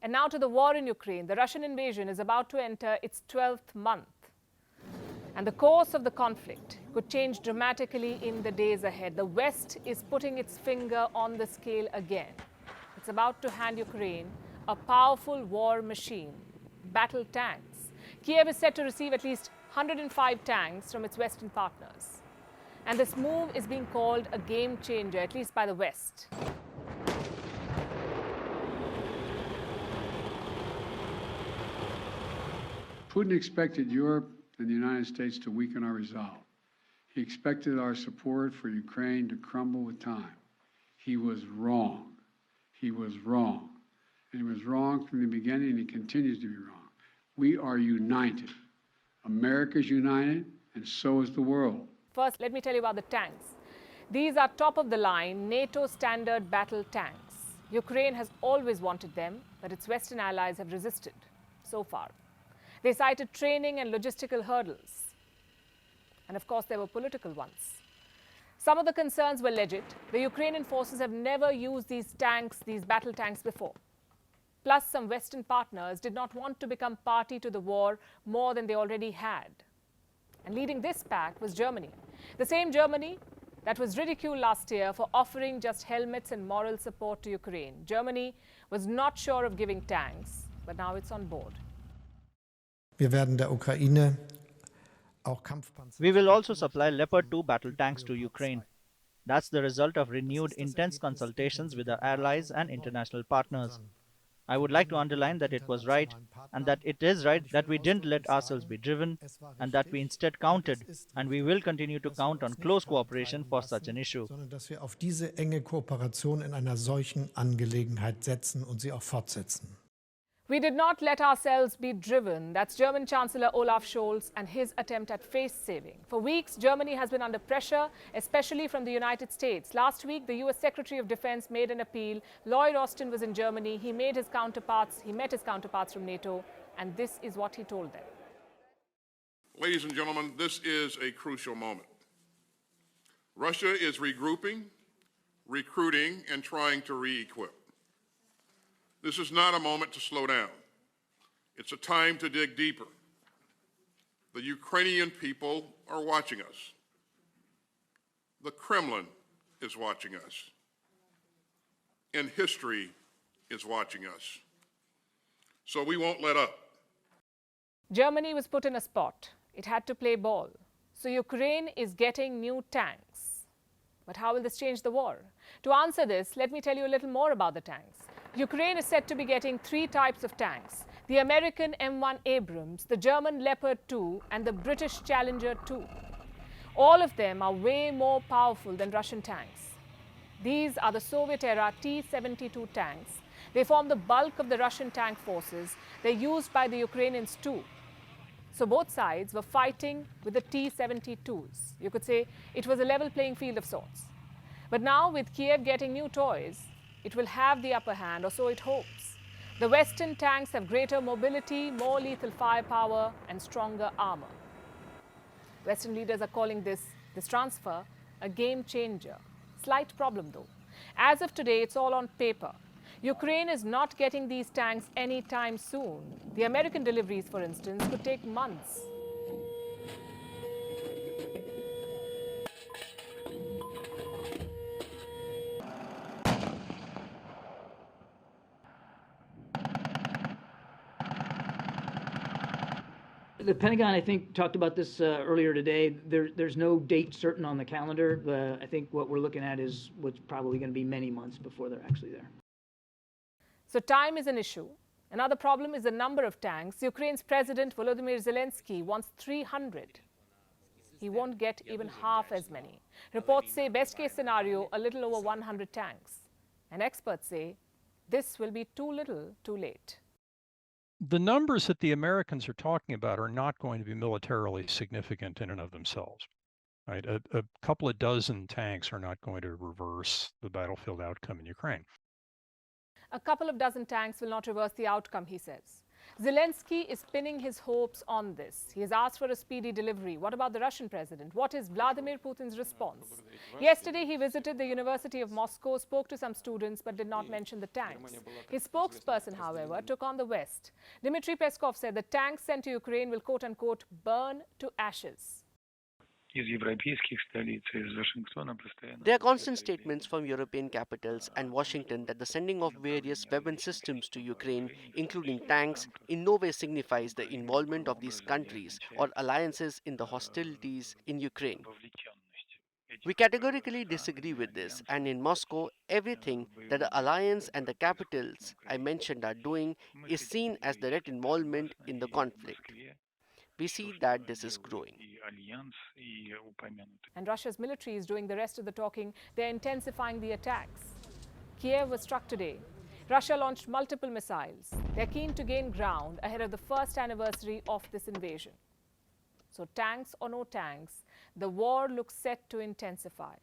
And now to the war in Ukraine. The Russian invasion is about to enter its 12th month. And the course of the conflict could change dramatically in the days ahead. The West is putting its finger on the scale again. It's about to hand Ukraine a powerful war machine, battle tanks. Kiev is set to receive at least 105 tanks from its Western partners. And this move is being called a game changer, at least by the West. Putin expected Europe and the United States to weaken our resolve. He expected our support for Ukraine to crumble with time. He was wrong. He was wrong. And he was wrong from the beginning, and he continues to be wrong. We are united. America's united, and so is the world. First, let me tell you about the tanks. These are top-of-the-line NATO standard battle tanks. Ukraine has always wanted them, but its Western allies have resisted so far. They cited training and logistical hurdles. And of course, there were political ones. Some of the concerns were legit. The Ukrainian forces have never used these tanks, these battle tanks, before. Plus, some Western partners did not want to become party to the war more than they already had. And leading this pack was Germany. The same Germany that was ridiculed last year for offering just helmets and moral support to Ukraine. Germany was not sure of giving tanks, but now it's on board. We will also supply Leopard 2 battle tanks to Ukraine. That's the result of renewed intense consultations with our allies and international partners. I would like to underline that it was right, and that it is right that we didn't let ourselves be driven, and that we instead counted, and we will continue to count on close cooperation for such an issue. Dass wir auf diese enge Kooperation in einer solchen Angelegenheit setzen und sie auch fortsetzen. We did not let ourselves be driven. That's German Chancellor Olaf Scholz and his attempt at face-saving. For weeks, Germany has been under pressure, especially from the United States. Last week, the US Secretary of Defense made an appeal. Lloyd Austin was in Germany. He met his counterparts from NATO, and this is what he told them. Ladies and gentlemen, this is a crucial moment. Russia is regrouping, recruiting, and trying to re-equip. This is not a moment to slow down. It's a time to dig deeper. The Ukrainian people are watching us. The Kremlin is watching us. And history is watching us. So we won't let up. Germany was put in a spot. It had to play ball. So Ukraine is getting new tanks. But how will this change the war? To answer this, let me tell you a little more about the tanks. Ukraine is said to be getting 3 types of tanks: the American M1 Abrams, the German Leopard 2, and the British Challenger 2. All of them are way more powerful than Russian tanks. These are the Soviet-era T-72 tanks. They form the bulk of the Russian tank forces. They're used by the Ukrainians too. So both sides were fighting with the T-72s. You could say it was a level playing field of sorts. But now, with Kiev getting new toys, it will have the upper hand, or so it hopes. The Western tanks have greater mobility, more lethal firepower, and stronger armor. Western leaders are calling this transfer a game changer. Slight problem though. As of today, it's all on paper. Ukraine is not getting these tanks anytime soon. The American deliveries, for instance, could take months. The Pentagon, I think, talked about this earlier today. There's no date certain on the calendar. I think what we're looking at is what's probably going to be many months before they're actually there. So time is an issue. Another problem is the number of tanks. Ukraine's President Volodymyr Zelensky wants 300. He won't get even half as many. Reports say best case scenario, a little over 100 tanks. And experts say this will be too little, too late. The numbers that the Americans are talking about are not going to be militarily significant in and of themselves. Right? A couple of dozen tanks are not going to reverse the battlefield outcome in Ukraine. A couple of dozen tanks will not reverse the outcome, he says. Zelensky is pinning his hopes on this. He has asked for a speedy delivery. What about the Russian president? What is Vladimir Putin's response? Yesterday, he visited the University of Moscow, spoke to some students, but did not mention the tanks. His spokesperson, however, took on the West. Dmitry Peskov said the tanks sent to Ukraine will, quote-unquote, burn to ashes. There are constant statements from European capitals and Washington that the sending of various weapon systems to Ukraine, including tanks, in no way signifies the involvement of these countries or alliances in the hostilities in Ukraine. We categorically disagree with this, and in Moscow, everything that the alliance and the capitals I mentioned are doing is seen as direct involvement in the conflict. We see that this is growing. And Russia's military is doing the rest of the talking. They're intensifying the attacks. Kiev was struck today. Russia launched multiple missiles. They're keen to gain ground ahead of the first anniversary of this invasion. So tanks or no tanks, the war looks set to intensify.